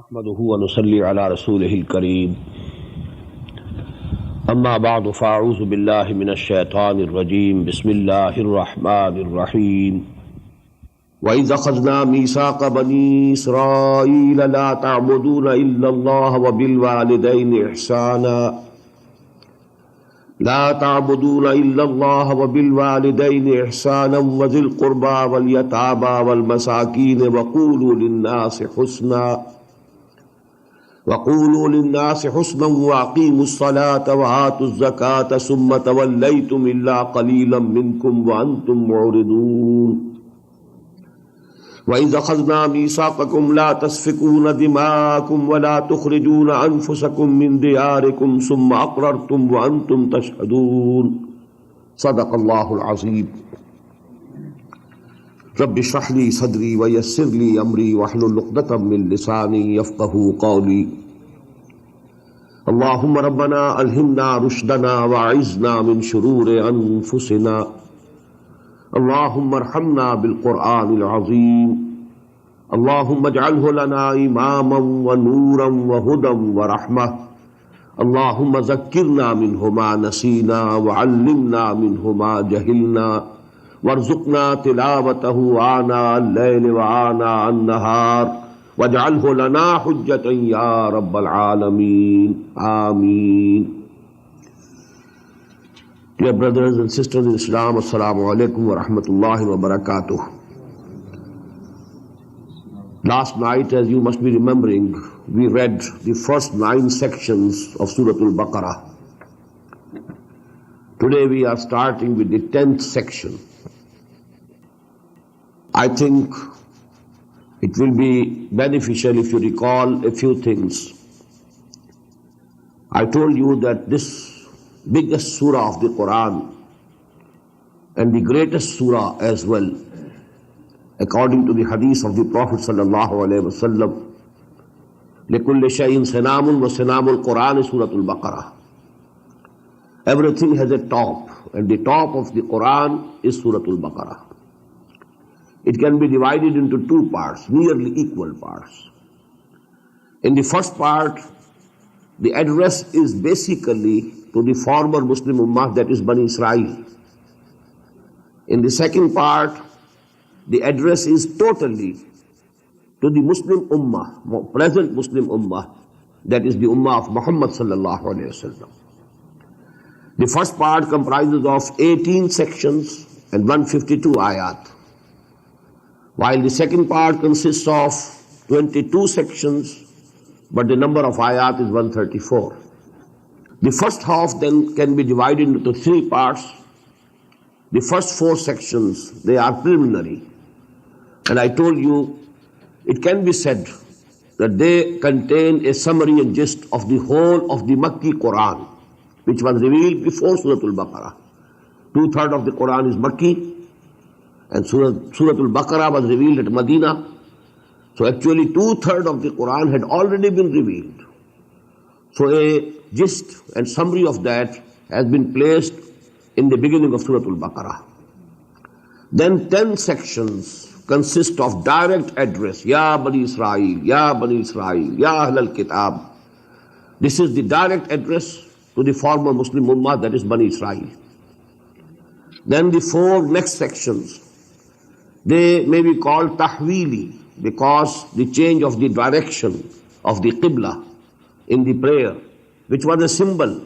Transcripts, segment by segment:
نحمده ونصلي على رسوله الكريم أما بعد فأعوذ بالله من الشيطان الرجيم بسم الله الرحمن الرحيم وإذ أخذنا ميثاق بني إسرائيل لا تعبدون إلا الله وبالوالدين إحسانا وذي القربى واليتامى والمساكين وقولوا للناس حسنا وأقيموا الصلاة وآتوا الزكاة ثم توليتم إلا قليلا منكم وأنتم معرضون وإذ أخذنا ميثاقكم لا تسفكون دماءكم ولا تخرجون أنفسكم من دياركم ثم أقررتم وأنتم تشهدون صدق الله العظيم رب اشرح لي صدري ويسر لي أمري واحلل عقدة من لساني يفقهوا قولي اللهم ربنا ألهمنا رشدنا وأعذنا من شرور أنفسنا اللهم ارحمنا بالقرآن العظيم اللهم اجعله لنا إماما ونورا وهدى ورحمة اللهم ذكرنا منه ما نسينا وعلمنا منه ما جهلنا وارزقنا تلاوته آناء الليل وآناء النهار واجعله لنا حجة يا رب العالمين آمين. Dear brothers and sisters in Islam, Assalamu alaikum wa rahmatullahi wa barakatuh. Last night, as you must be remembering, we read the first 9 sections of Surah Al-Baqarah. Today we are starting with the 10th section. I think it will be beneficial if you recall a few things. I told you that this biggest surah of the Quran and the greatest surah as well, according to the hadith of the Prophet sallallahu alaihi wasallam, لِكُلِّ شَيْءٍ سَنَامٌ وَسَنَامُ الْقُرْآنِ سُورَةُ الْبَقَرَةِ. Everything has a top, and the top of the Quran is Surah Al-Baqarah. It can be divided into 2 parts, nearly equal parts. In the first part, the address is basically to the former Muslim Ummah, that is Bani Israel. In the second part, the address is totally to the Muslim Ummah, present Muslim Ummah, that is the Ummah of Muhammad sallallahu alayhi wasallam. The first part comprises of 18 sections and 152 ayat, while the second part consists of 22 sections, but the number of ayat is 134. The first half then can be divided into 3 parts. The first 4 sections, they are preliminary. And I told you, it can be said that they contain a summary and gist of the whole of the Makki Quran, which was revealed before Surah Al-Baqarah. 2/3 of the Quran is Makki, and Surah Al-Baqarah was revealed at Medina. So actually 2/3 of the Quran had already been revealed. So a gist and summary of that has been placed in the beginning of Surah Al-Baqarah. Then 10 sections consist of direct address, Ya Bani Israel, Ya Bani Israel, Ya Ahl al-Kitab. This is the direct address to the former Muslim Ummah, that is Bani Israel. Then the 4 next sections, they may be called Tahweeli, because the change of the direction of the Qibla in the prayer, which was a symbol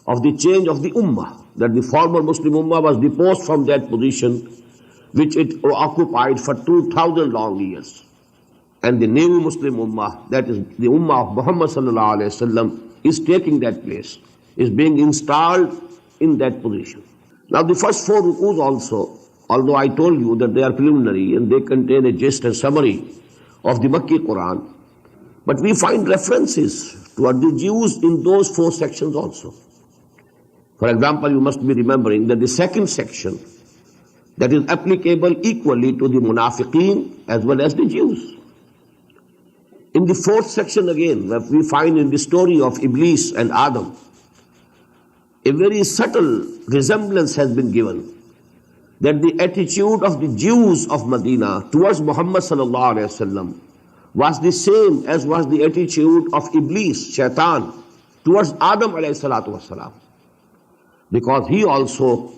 of the change of the Ummah, that the former Muslim Ummah was deposed from that position which it occupied for 2,000 long years. And the new Muslim Ummah, that is the Ummah of Muhammad sallallahu alayhi wasallam, is taking that place, is being installed in that position. Now the first 4 rukus also, although I told you that they are preliminary and they contain a gist and summary of the Makki Quran, but we find references to the Jews in those 4 sections also. For example, you must be remembering that the second section, that is applicable equally to the Munafiqeen as well as the Jews. In the 4th section again, where we find in the story of Iblis and Adam, a very subtle resemblance has been given, that the attitude of the Jews of Medina towards Muhammad sallallahu alaihi wasallam was the same as was the attitude of Iblis, Shaitan, towards Adam alayhi salatu wasalam. Because he also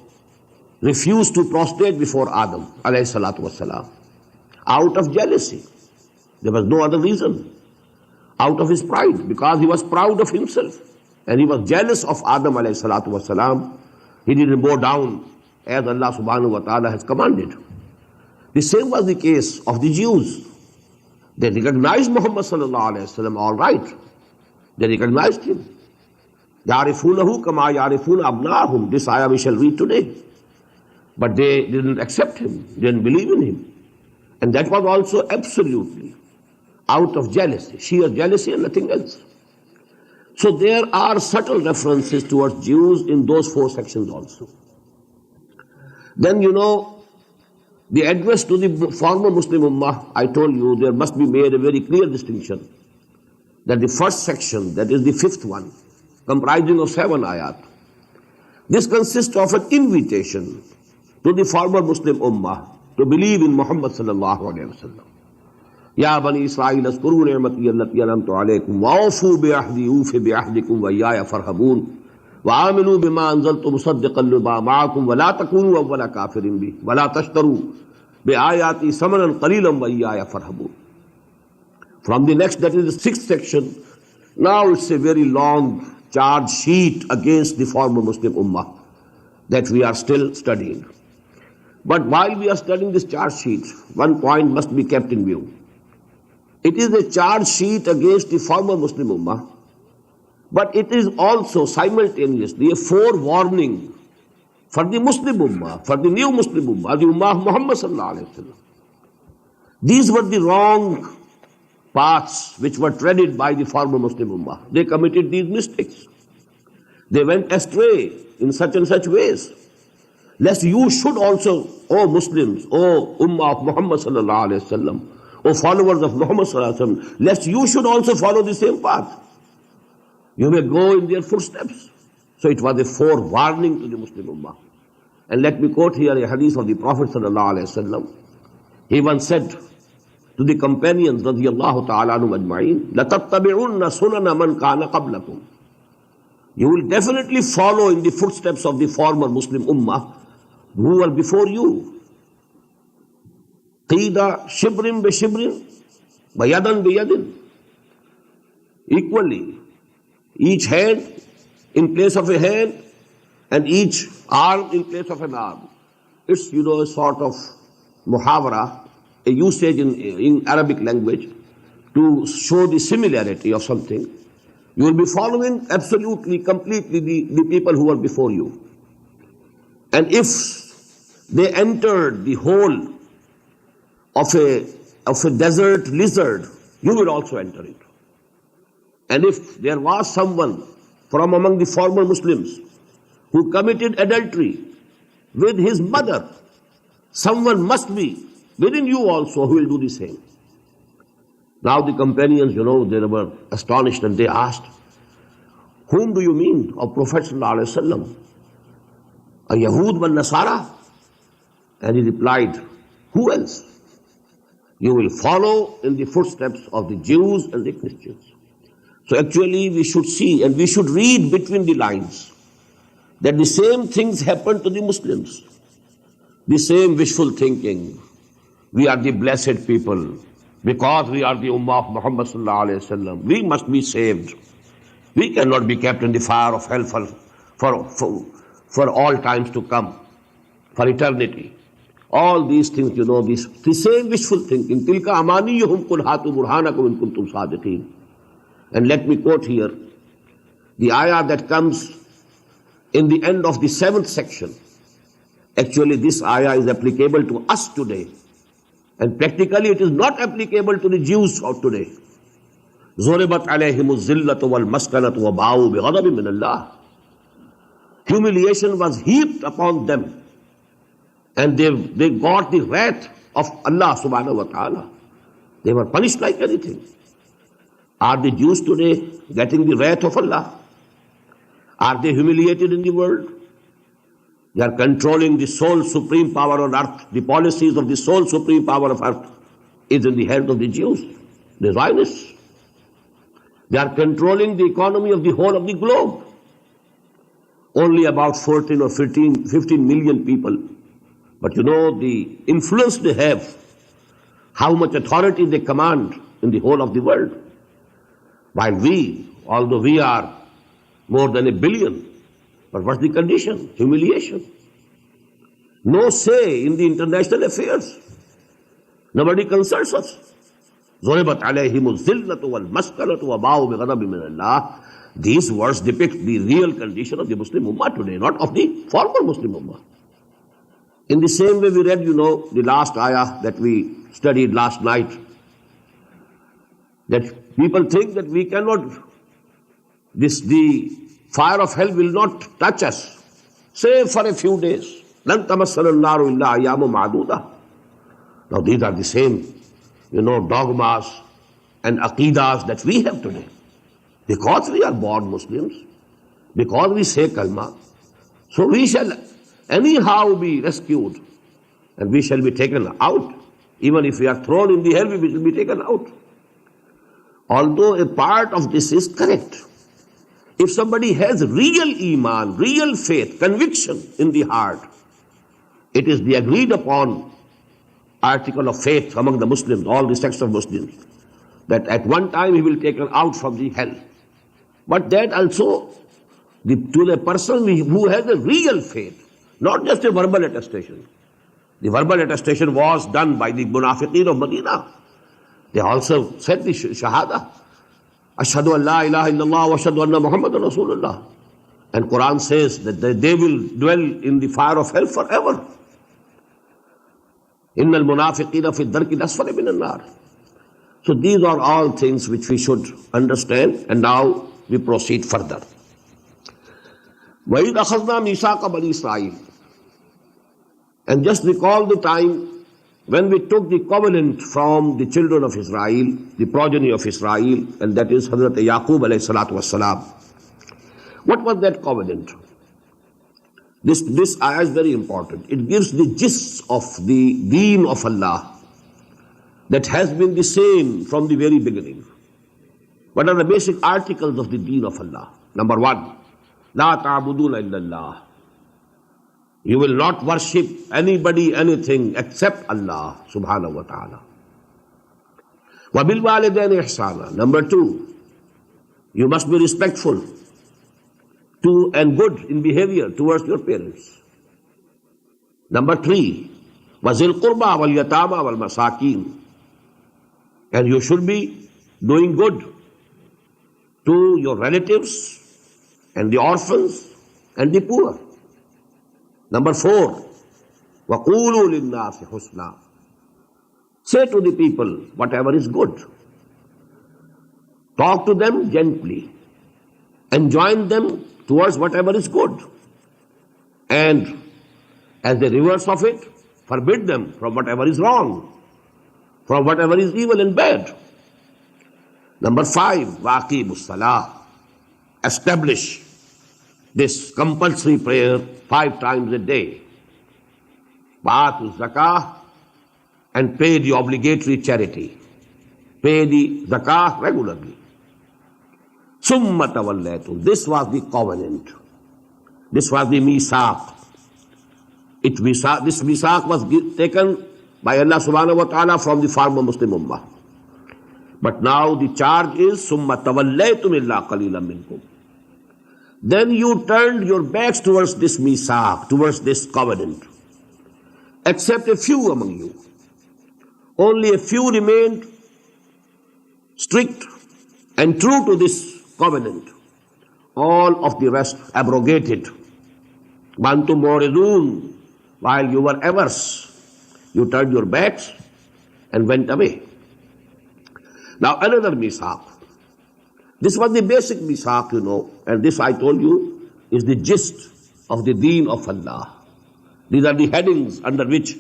refused to prostrate before Adam alayhi salatu wasalam out of jealousy. There was no other reason. Out of his pride, because he was proud of himself and he was jealous of Adam alayhi salatu wasalam, he didn't bow down as Allah subhanahu wa ta'ala has commanded. The same was the case of the Jews. They recognized Muhammad sallallahu alayhi wa sallam, all right. They recognized him. يَعْرِفُونَهُ كَمَا يَعْرِفُونَ أَبْنَاهُمْ. This ayah we shall read today. But they didn't accept him, didn't believe in him. And that was also absolutely out of jealousy, sheer jealousy and nothing else. So there are subtle references towards Jews in those 4 sections also. Then the address to the former Muslim Ummah, I told you there must be made a very clear distinction that the first section, that is the 5th one, comprising of 7 ayat, this consists of an invitation to the former Muslim Ummah to believe in Muhammad sallallahu alayhi wa sallam. Ya bani Israel azkuru ni'mati allati an'amtu alaykum wa awfu bi ahdi ufi bi ahdikum wa iyaya farhabun wa aminu bima anzaltu musaddiqan lima ma'akum wa la takunu awwala kafirin bi wa la tashtaru bi ayati samanan qalilan wa iyaya farhabun. From the next, that is the 6th section, now it's a very long charge sheet against the former Muslim Ummah that we are still studying. But while we are studying this charge sheet, one point must be kept in view. It is a charge sheet against the former Muslim Ummah, but it is also simultaneously a forewarning for the Muslim Ummah, for the new Muslim Ummah, the Ummah of Muhammad sallallahu alayhi wa sallam. These were the wrong paths which were treaded by the former Muslim Ummah. They committed these mistakes. They went astray in such and such ways. Lest you should also, O Muslims, O Ummah of Muhammad sallallahu alayhi wa sallam, O followers of Muhammad sallallahu alayhi wa sallam, lest you should also follow the same path. You may go in their footsteps. So it was a forewarning to the Muslim Ummah. And let me quote here a hadith of the Prophet sallallahu alayhi wa sallam. He once said to the companions radiyallahu ta'ala anhum ajma'in, لَتَتَّبِعُنَّ سُنَنَ مَنْ كَانَ قَبْلَكُمْ. You will definitely follow in the footsteps of the former Muslim Ummah who were before you. قِيدَ شِبْرٍ بِشِبْرٍ وَيَدًا بِيَدٍ. Equally, each hand in place of a hand and each arm in place of an arm. It's, a sort of muhawara, a usage in Arabic language to show the similarity of something. You will be following absolutely, completely the people who were before you. And if they entered the hole of a desert lizard, you will also enter it. And if there was someone from among the former Muslims who committed adultery with his mother, someone must be within you also who will do the same. Now the companions, they were astonished and they asked, whom do you mean, O Prophet sallallahu alaihi wasallam? A Yahud wal Nasara? And he replied, who else? You will follow in the footsteps of the Jews and the Christians. So actually we should see and we should read between the lines that the same things happened to the Muslims. The same wishful thinking. We are the blessed people because we are the Ummah of Muhammad sallallahu alayhi wa sallam. We must be saved. We cannot be kept in the fire of hell for all times to come, for eternity. All these things, the same wishful thinking. Tilka amaniyuhum qul hatu burhanakum in kuntum sadiqeen. And let me quote here the ayah that comes in the end of the 7th section. Actually, this ayah is applicable to us today. And practically it is not applicable to the Jews of today. ضُرِبَتْ عَلَيْهِمُ الزِّلَّةُ وَالْمَسْكَنَةُ وَبَاءُوا بِغَضَبٍ مِّنَ اللَّهِ. Humiliation was heaped upon them. And they got the wrath of Allah subhanahu wa ta'ala. They were punished like anything. Are the Jews today getting the wrath of Allah? Are they humiliated in the world? They are controlling the sole supreme power on earth. The policies of the sole supreme power of earth is in the hands of the Jews. The Zionists. They are controlling the economy of the whole of the globe. Only about 14 or 15 million people. But you know the influence they have, how much authority they command in the whole of the world. While we, although we are more than 1 billion, but what's the condition? Humiliation. No say in the international affairs. Nobody consults us. ضُرِبَتْ عَلَيْهِمُ الذِّلَّةُ وَالْمَسْكَنَةُ وَبَاءُوا بِغَضَبٍ مِّنَ اللَّهِ. These words depict the real condition of the Muslim Ummah today, not of the former Muslim Ummah. In the same way we read, the last ayah that we studied last night, that people think that we cannot, the fire of hell will not touch us, save for a few days. لَن تَمَسَّنَا النَّارُ إِلَّا أَيَّامٌ مَعْدُودَةٌ. Now these are the same, dogmas and aqidas that we have today. Because we are born Muslims, because we say kalma, so we shall anyhow be rescued and we shall be taken out. Even if we are thrown in the hell, we will be taken out. Although a part of this is correct. If somebody has real iman, real faith, conviction in the heart, it is the agreed upon article of faith among the Muslims, all the sects of Muslims, that at one time he will be taken out from the hell. But that also to the person who has a real faith, not just a verbal attestation. The verbal attestation was done by the munafiqeen of Medina. They also said the shahada. Ashhadu an la ilaha illallah wa ashhadu anna Muhammadan Rasulullah. And Quran says that they will dwell in the fire of hell forever. Innal munafiqina fi ad-darki al-asfali min an-nar. So these are all things which we should understand, and now we proceed further. وَإِذْ أَخَذْنَا مِيثَاقَ بَنِي إِسْرَائِيلَ. And just recall the time when we took the covenant from the children of Israel, the progeny of Israel, and that is Hazrat Yaqub alayhi salatu wassalam. What was that covenant? This ayah is very important. It gives the gist of the deen of Allah that has been the same from the very beginning. What are the basic articles of the deen of Allah? Number 1, La ta'buduna illallah. You will not worship anybody, anything except Allah subhanahu wa ta'ala. Wa bil walidaini ihsana. Number 2, you must be respectful to and good in behavior towards your parents. Number 3, wa zil qurba wal yatama wal masakin. And you should be doing good to your relatives and the orphans and the poor. Number 4, وَقُولُوا لِلنَّاسِ حُسْنًا. Say to the people whatever is good. Talk to them gently. Enjoin them towards whatever is good. And as the reverse of it, forbid them from whatever is wrong, from whatever is evil and bad. Number 5, وَأَقِيمُوا الصَّلَاةَ. Establish this compulsory prayer 5 times a day. وَآتُوا الزَّكَاةَ. And pay the obligatory charity. Pay the zakah regularly. ثُمَّ تَوَلَّيْتُمْ. This was the covenant. This was the misaq. This misaq was taken by Allah subhanahu wa ta'ala from the former Muslim ummah. But now the charge is ثُمَّ تَوَلَّيْتُمْ إِلَّا قَلِيلًا مِنْكُمْ. Then you turned your backs towards this misaq, towards this covenant, except a few among you. Only a few remained strict and true to this covenant. All of the rest abrogated. وَأَنْتُمْ مُعْرِضُونَ. While you were averse, you turned your backs and went away. Now another misaq. This was the basic misaq, and this I told you is the gist of the deen of Allah. These are the headings under which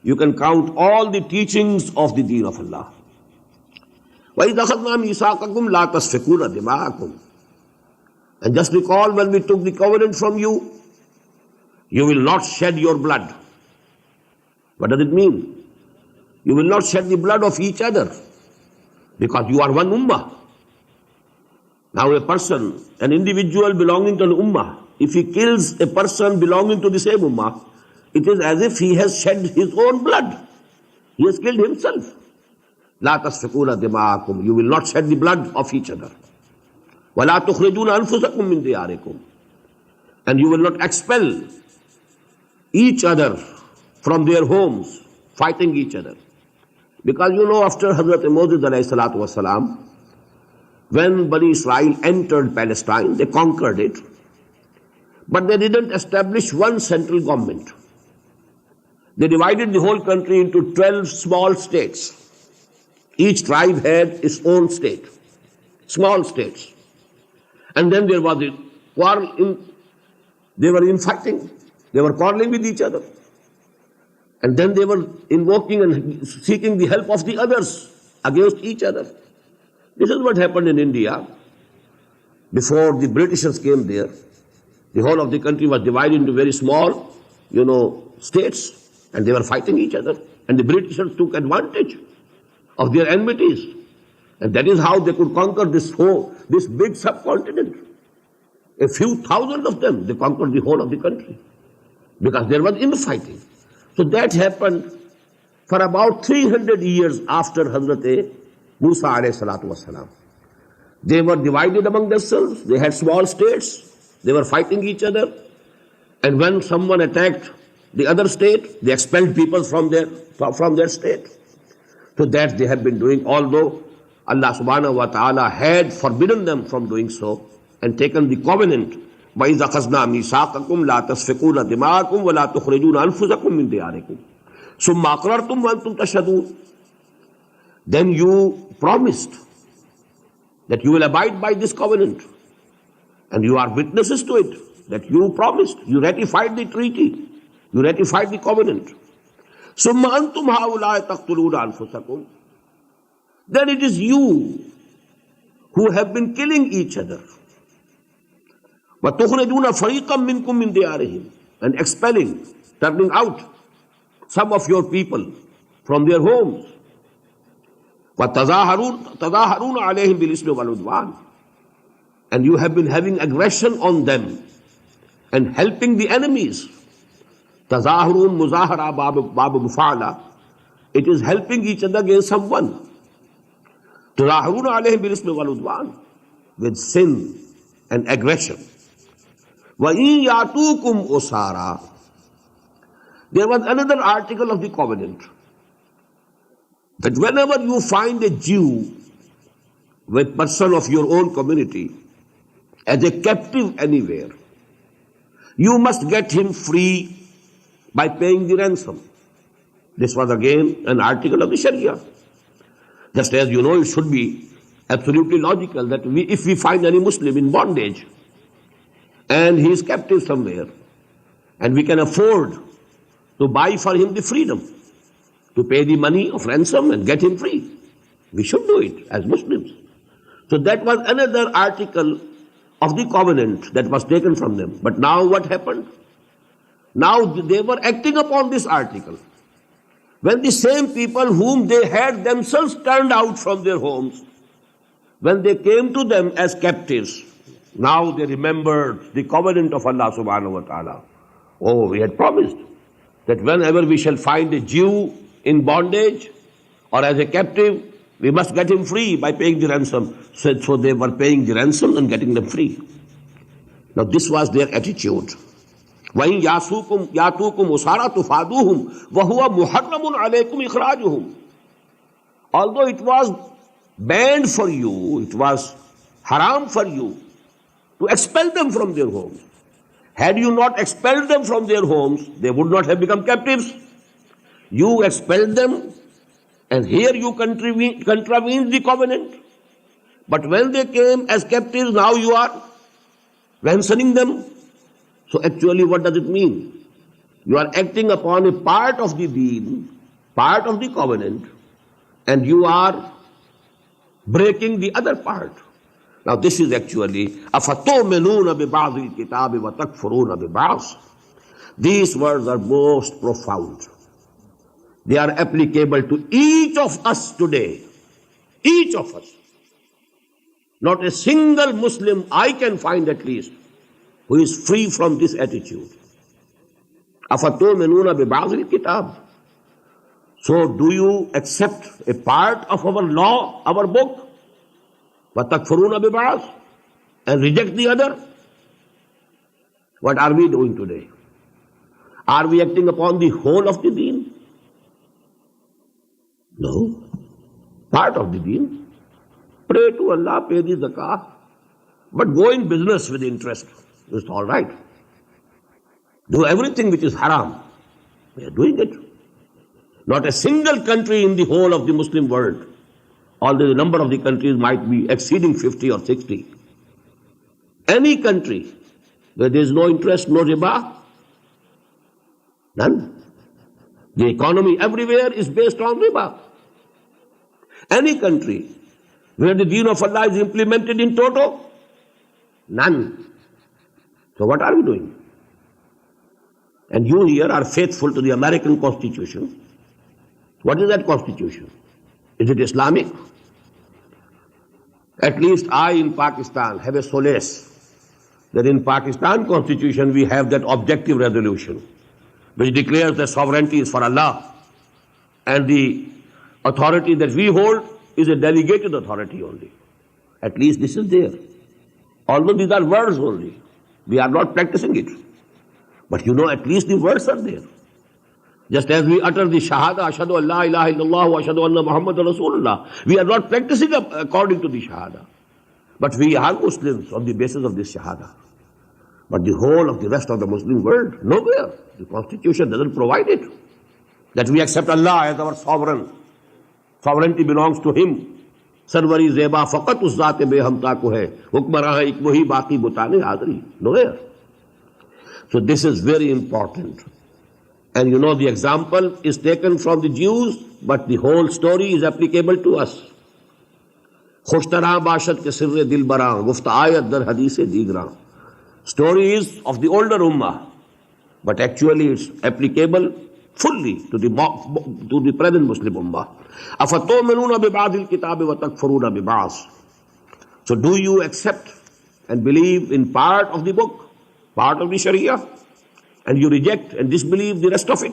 you can count all the teachings of the deen of Allah. وَإِذْ أَخَذْنَا مِيثَاقَكُمْ لَا تَسْفِكُونَ دِمَاءَكُمْ. And just recall when we took the covenant from you, you will not shed your blood. What does it mean? You will not shed the blood of each other. because you are one ummah. Now a person, an individual belonging to an ummah, if he kills a person belonging to the same ummah, it is as if he has shed his own blood. He has killed himself. La tasfikuna dima'akum. You will not shed the blood of each other. Wa la tukhrijuna anfusakum min diyarikum. And you will not expel each other from their homes, fighting each other. Because you know, after Hazrat Moses alayhi salatu wasalam, when Bani Israel entered Palestine, they conquered it, but they didn't establish one central government. They divided the whole country into 12 small states. Each tribe had its own state, small states. And then there was a quarrel, they were infighting, they were quarreling with each other. And then they were invoking and seeking the help of the others against each other. This is what happened in India. Before the Britishers came there, the whole of the country was divided into very small, states, and they were fighting each other. And the Britishers took advantage of their enmities. And that is how they could conquer this big subcontinent. A few thousand of them, they conquered the whole of the country. Because there was infighting. So that happened for about 300 years after Hazrat Musa alayhi salatu wasalam. They were divided among themselves. They had small states. They were fighting each other. And when someone attacked the other state, they expelled people from their state. So that they have been doing, although Allah subhanahu wa ta'ala had forbidden them from doing so and taken the covenant. وَإِذَا أَخَذْنَا مِيثَاقَكُمْ لَا تَسْفِكُونَ دِمَاءَكُمْ وَلَا تُخْرِجُونَ أَنفُسَكُمْ مِنْ دِيَارِكُمْ ثُمَّ أَقْرَرْتُمْ وَأَنْتُمْ تَشْهَدُونَ. Then you promised that you will abide by this covenant, and you are witnesses to it, that you promised, you ratified the treaty, you ratified the covenant. ثُمَّ أَنْتُمْ هَؤُلَاءِ تَقْتُلُونَ أَنفُسَكُمْ. Then it is you who have been killing each other. وَتُخْرِجُونَ فَرِيقًا مِّنْكُمْ مِنْ دِيَارِهِمْ. And expelling, turning out some of your people from their homes. وَتَظَاهَرُونَ عَلَيْهِمْ بِالْإِثْمِ وَالْعُدْوَانِ. And you have been having aggression on them and helping the enemies. تَظَاهَرُونَ مُظَاهَرَةً بَابُ مُفَعَلَةً. It is helping each other against someone. تَظَاهَرُونَ عَلَيْهِمْ بِالْإِثْمِ وَالْعُدْوَانِ. With sin and aggression. وَإِن يَأْتُوكُمْ أُسَارًا. There was another article of the covenant, that whenever you find a Jew, a person of your own community, as a captive anywhere, you must get him free by paying the ransom. This was again an article of the Sharia. Just as you know, it should be absolutely logical that if we find any Muslim in bondage, and he is captive somewhere, and we can afford to buy for him the freedom, to pay the money of ransom and get him free, we should do it as Muslims. So that was another article of the covenant that was taken from them. But now what happened? Now they were acting upon this article. When the same people whom they had themselves turned out from their homes, when they came to them as captives, now they remembered the covenant of Allah subhanahu wa ta'ala. Oh, we had promised that whenever we shall find a Jew in bondage or as a captive, we must get him free by paying the ransom. So they were paying the ransom and getting them free. Now this was their attitude. وَإِنْ يَأْتُوكُمْ أُسَارًا تُفَادُوهُمْ وَهُوَ مُحَرَّمٌ عَلَيْكُمْ إِخْرَاجُهُم. Although it was banned for you, it was haram for you to expel them from their homes. Had you not expelled them from their homes, they would not have become captives. You expelled them, and here you contravened the covenant. But when they came as captives, now you are ransoming them. So actually, what does it mean? You are acting upon a part of the deen, part of the covenant, and you are breaking the other part. Now this is actually أَفَتُؤْمِنُونَ بِبَعْضِ الْكِتَابِ وَتَكْفُرُونَ بِبَعْضٍ. These words are most profound. They are applicable to each of us today. Each of us. Not a single Muslim I can find at least who is free from this attitude. أَفَتُؤْمِنُونَ بِبَعْضِ الْكِتَابِ. So do you accept a part of our law, our book? وَتَكْفُرُونَ بِبَعْضِ, and reject the other? What are we doing today? Are we acting upon the whole of the deen? No. Part of the deen. Pray to Allah, pay the zakah, but go in business with interest. It's all right. Do everything which is haram. We are doing it. Not a single country in the whole of the Muslim world, although the number of the countries might be exceeding 50 or 60. Any country where there is no interest, no riba, none. The economy everywhere is based on riba. Any country where the deen of Allah is implemented in toto, none. So what are we doing? And you here are faithful to the American Constitution. What is that Constitution? Is it Islamic? At least I in Pakistan have a solace that in Pakistan Constitution we have that objective resolution which declares that sovereignty is for Allah and the authority that we hold is a delegated authority only. At least this is there. Although these are words only. We are not practicing it. But you know, at least the words are there. Just as we utter the Shahada, Ashhadu an la ilaha illallah wa ashhadu anna Muhammadan Rasulullah, we are not practicing according to the Shahada. But we are Muslims on the basis of this Shahada. But the whole of the rest of the Muslim world, nowhere. The Constitution doesn't provide it. That we accept Allah as our sovereign. Sovereignty belongs to Him. Sarwari zeba faqat us zaat behumta ko hai. Hukmara hai ek wahi baqi butane hadri. Nowhere. So this is very important. And you know the example is taken from the Jews, but the whole story is applicable to us. Khushtara bashad ke sirre dil bara, gufta ayat dar hadith digra. Story is of the older ummah, but actually it's applicable fully to the present Muslim ummah. أَفَتُؤْمِنُونَ بِبَعْضِ الْكِتَابِ وَتَكْفُرُونَ بِبَعْضِ. So do you accept and believe in part of the book, part of the Sharia, and you reject and disbelieve the rest of it?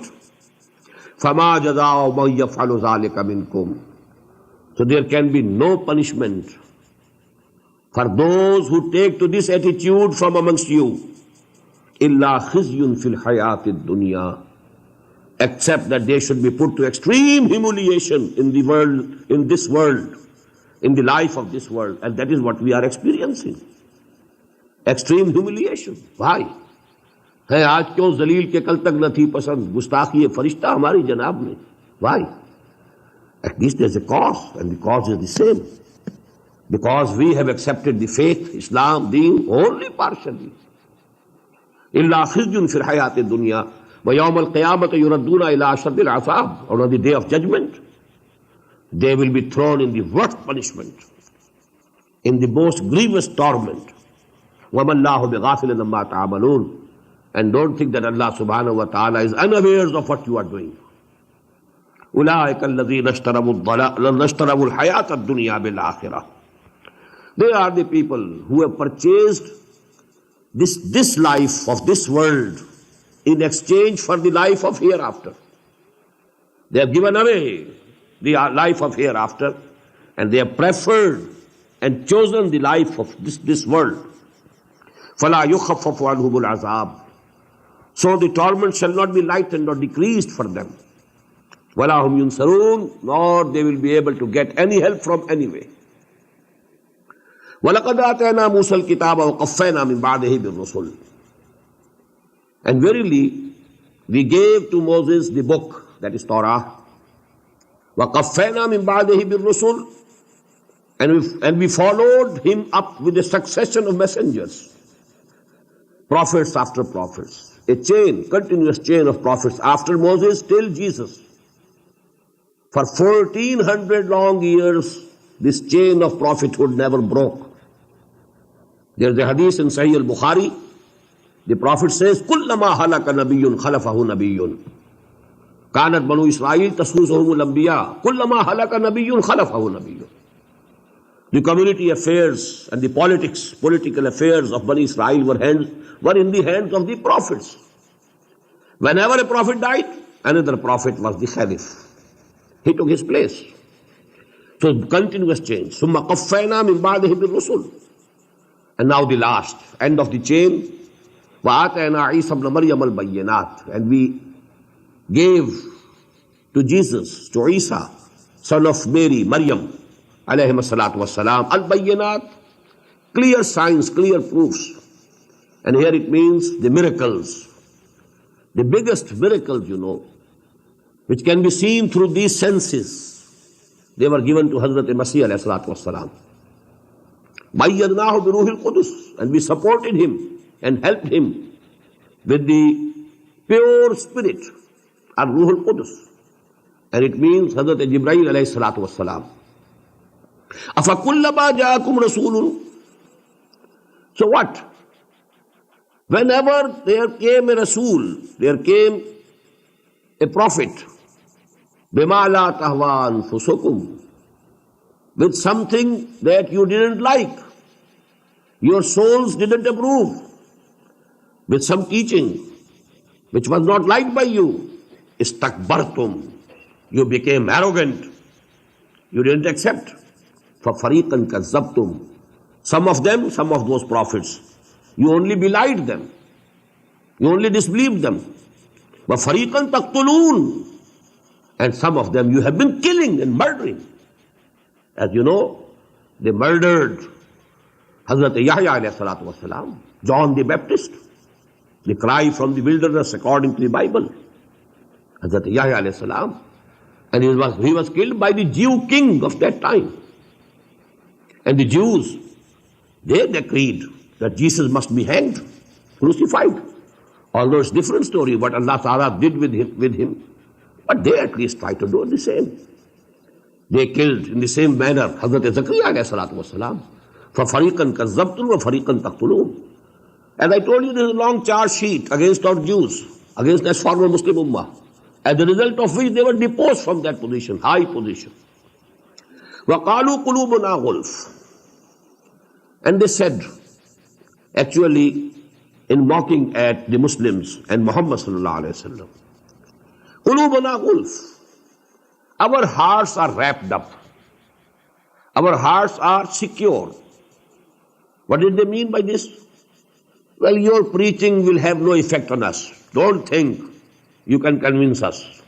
فَمَا جَزَاءُ مَنْ يَفْعَلُ ذَلِكَ مِنْكُمْ. So there can be no punishment for those who take to this attitude from amongst you. إِلَّا خِزْيٌ فِي الْحَيَاةِ الدُّنْيَا. Except that they should be put to extreme humiliation in the world, in this world, in the life of this world. And that is what we are experiencing. Extreme humiliation. Why? है आज क्यों जलील के कल तक न थी पसंद, गुस्ताखी फरिश्ता हमारी जनाब में. Why? At least there's a cause, and the cause is the same. Because we have accepted the faith, Islam, deen, only partially. إِلَّا خِزْيٌ فِي الْحَيَاةِ الدُّنْيَا وَيَوْمَ الْقِيَامَةِ يُرَدُّونَ إِلَىٰ أَشَدِّ الْعَذَابِ. On the day of judgment, they will be thrown in the worst punishment, in the most grievous torment. وَمَا اللَّهُ بِغَافِلٍ عَمَّا تَعْمَلُونَ. And don't think that Allah subhanahu wa ta'ala is unaware of what you are doing. أُولَٰئِكَ الَّذِينَ اشْتَرَوُا الْحَيَاةَ الدُّنْيَا بِالْآخِرَةِ. They are the people who have purchased this life of this world in exchange for the life of hereafter. They have given away the life of hereafter, and they have preferred and chosen the life of this world. فَلَا يُخَفَّفُ عَنْهُمُ الْعَذَابِ. So the torment shall not be lightened or decreased for them. وَلَا هُمْ يُنْصَرُونَ. Nor they will be able to get any help from anywhere. وَلَقَدْ آتَيْنَا مُوسَى الْكِتَابَ وَقَفَّيْنَا مِنْ بَعْدِهِ بِالرُّسُلِ. And verily, we gave to Moses the book, that is Torah. وَقَفَّيْنَا مِنْ بَعْدِهِ بِالرُّسُلِ. And we followed him up with a succession of messengers. Prophets after prophets. A chain, continuous chain of prophets after Moses till Jesus. For 1400 long years, this chain of prophethood never broke. There is a hadith in Sahih al-Bukhari. The Prophet says, كُلَّمَا هَلَكَ نَبِيٌّ خَلَفَهُ نَبِيٌّ. كَانَتْ بَنُو إِسْرَائِيلَ تَسُوسُهُمُ الْأَنْبِيَاءُ. كُلَّمَا هَلَكَ نَبِيٌّ خَلَفَهُ نَبِيٌّ. The community affairs and the political affairs of Bani Israel were in the hands of the prophets. Whenever a prophet died, another prophet was the Khalif. He took his place. So continuous change. ثُمَّ قَفَّيْنَا مِنْ بَعْدِهِ بِالرُّسُلِ. And now the last, end of the chain. وَآتَيْنَا عِيسَى ابْنَ مَرْيَمَ الْبَيِّنَاتِ. And we gave to Jesus, to Isa, son of Mary, Maryam, alayhi salatu wassalam, al-bayyinat, clear signs, clear proofs. And here it means the miracles. The biggest miracles, which can be seen through these senses, they were given to Hazrat Masih alayhi salatu wassalam. Bayyadnahu bi Ruhil Qudus. And we supported him and helped him with the pure spirit, Ar-Ruhul Qudus. And it means Hazrat Jibreel alayhi salatu wassalam. Afakullama ja'akum rasulun. So what? Whenever there came a Rasul, there came a prophet, bima la tahwa anfusukum, with something that you didn't like, your souls didn't approve, with some teaching which was not liked by you, istakbartum, you became arrogant, you didn't accept. فَفَرِيقًا كَذَّبْتُمْ. Some of those prophets, you only belied them, you only disbelieved them. وَفَرِيقًا تَقْتُلُونَ. And some of them you have been killing and murdering. As you know, they murdered Hazrat Yahya alayhi salatu wasalam, John the Baptist, the cry from the wilderness according to the Bible. Hazrat Yahya alayhi salam. And he was killed by the Jew king of that time. And the Jews, they decreed that Jesus must be hanged, crucified. Although it's a different story what Allah Ta'ala did with him. But they at least tried to do the same. They killed in the same manner Hazrat Zakaria alayhi salatu wasalam. فَفَرِيقًا كَذَّبْتُمْ وَفَرِيقًا تَقْتُلُونَ. As I told you, there is a long charge sheet against our Jews, against the former Muslim Ummah. As a result of which they were deposed from that position, high position. وَقَالُوا قُلُوبُنَا غُلْفٌ. And they said, actually, in mocking at the Muslims and Muhammad sallallahu alayhi wa sallam, قُلُوبُنَا غُلْفٌ. Our hearts are wrapped up. Our hearts are secure. What did they mean by this? Well, your preaching will have no effect on us. Don't think you can convince us.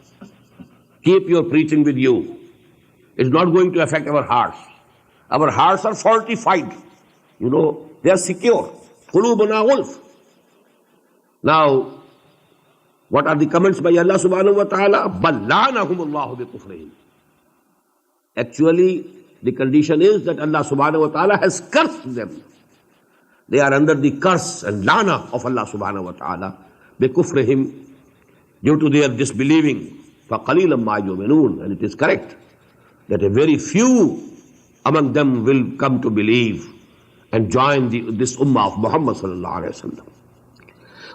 Keep your preaching with you. It's not going to affect our hearts. Our hearts are fortified. They are secure. قُلُوبُنَا غُلْفٌ. Now, what are the comments by Allah subhanahu wa ta'ala? بَلْ لَعَنَهُمُ اللَّهُ بِكُفْرِهِمْ. Actually, the condition is that Allah subhanahu wa ta'ala has cursed them. They are under the curse and lana of Allah subhanahu wa ta'ala. بِكُفْرِهِمْ. Due to their disbelieving. فَقَلِيلًا مَا يُؤْمِنُونَ. And it is correct that a very few among them will come to believe and join this ummah of Muhammad sallallahu alayhi wa sallam.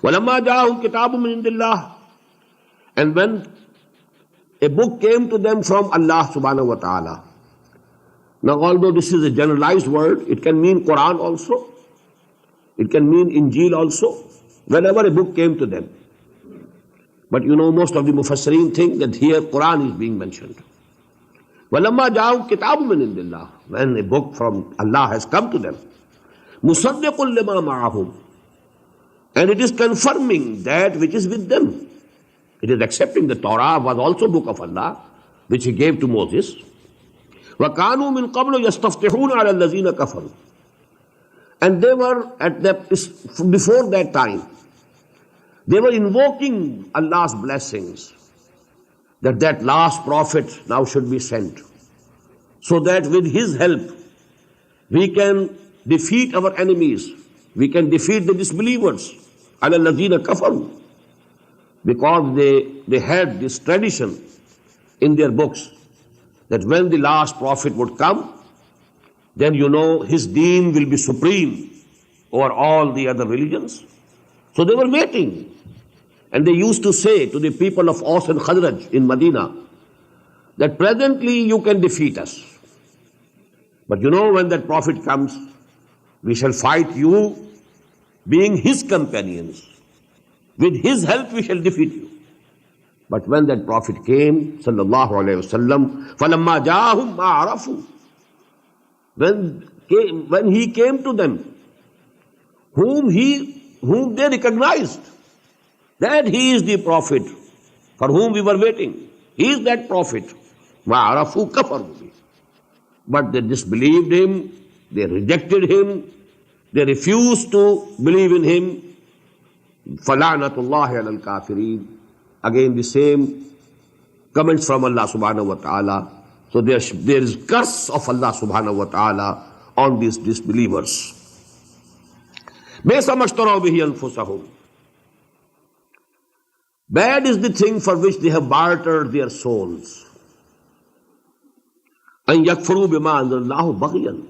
وَلَمَّا جَاءَهُمْ كِتَابٌ مِّنْ عِندِ اللَّهِ. And when a book came to them from Allah subhanahu wa ta'ala. Now, although this is a generalized word, it can mean Quran also. It can mean Injil also. Whenever a book came to them. But most of the Mufassirin think that here Quran is being mentioned. وَلَمَّا جَاءَهُمْ كِتَابٌ مِّنْ عِندِ اللَّهِ. When a book from Allah has come to them. مُصَدِّقٌ لِمَا مَعَهُمْ. And it is confirming that which is with them. It is accepting the Torah was also book of Allah, which He gave to Moses. وَكَانُوا مِنْ قَبْلُ يَسْتَفْتِحُونَ عَلَى الَّذِينَ كَفَرُوا. And they were before that time, they were invoking Allah's blessings, that last prophet now should be sent, so that with his help we can defeat our enemies, we can defeat the disbelievers, عَلَى الَّذِينَ كَفَرُوا. Because they had this tradition in their books that when the last prophet would come, then his deen will be supreme over all the other religions. So they were waiting. And they used to say to the people of Aus and Khazraj in Medina that presently you can defeat us. But you know, when that Prophet comes, we shall fight you being his companions. With his help we shall defeat you. But when that Prophet came, sallallahu alayhi wasallam, فَلَمَّا جَاءَهُمْ مَا عَرَفُوا, when he came to them, whom they recognized, that he is the Prophet for whom we were waiting. He is that Prophet. مَا عَرَفُوا كَفَرُوا بِهِ. But they disbelieved him, they rejected him, they refused to believe in him. فَلَعْنَةُ اللَّهِ عَلَى الْكَافِرِينَ. Again the same comments from Allah subhanahu wa ta'ala. So there is curse of Allah subhanahu wa ta'ala on these disbelievers. بِئْسَ مَا اشْتَرَوْا بِهِ أَنفُسَهُمْ. Bad is the thing for which they have bartered their souls. أَنْ يَكْفُرُوا بِمَا أَنزَلَ اللَّهُ بَغْيًا.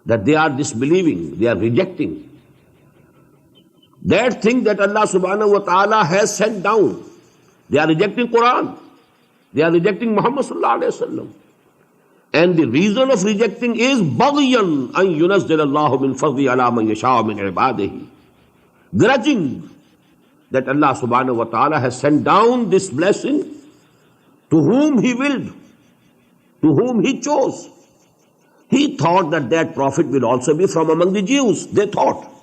That they are disbelieving, they are rejecting that thing that Allah subhanahu wa ta'ala has sent down. They are rejecting Quran. They are rejecting Muhammad sallallahu alayhi wa sallam. And the reason of rejecting is بَغْيًا أَنْ يُنَزِّلَ اللَّهُ مِنْ فَضْلِهِ عَلَى مَنْ يَشَاءُ مِنْ عِبَادِهِ. Grudging that Allah subhanahu wa ta'ala has sent down this blessing to whom He willed, to whom He chose. He thought that that Prophet will also be from among the Jews. They thought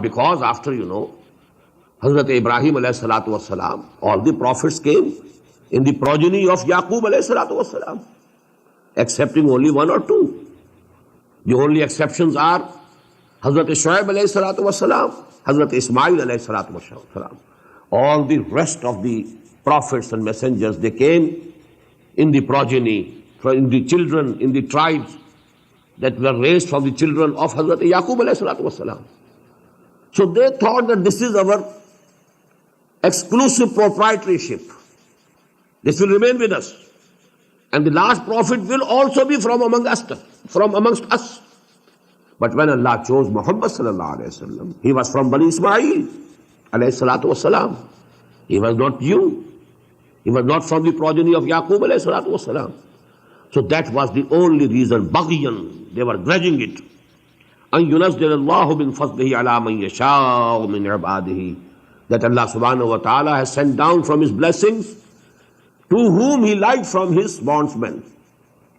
because after, Hazrat Ibrahim alayhi salatu wasalam, all the prophets came in the progeny of Yaqub alayhi salatu wasalam, excepting only one or two. The only exceptions are Hazrat Shuaib alayhi salatu wasalam, Hazrat Ismail alayhi salatu wasalam. All the rest of the prophets and messengers, they came in the progeny, in the children, in the tribes that were raised from the children of Hazrat Yaqub alayhi salatu wasalam. So they thought that this is our exclusive proprietorship. This will remain with us. And the last prophet will also be from amongst us. But when Allah chose Muhammad sallallahu alayhi wa sallam, he was from Bani Ismail alayhi salatu wasalam. He was not Jew. He was not from the progeny of Yaqub alayhi salatu wasalam. So that was the only reason. Baghyan, they were grudging it. أَن يُنَزِّلَ اللَّهُ مِنْ فَضْلِهِ عَلَى مَنْ يَشَاءُ مِنْ عِبَادِهِ. That Allah subhanahu wa ta'ala has sent down from His blessings to whom He liked from His bondsmen.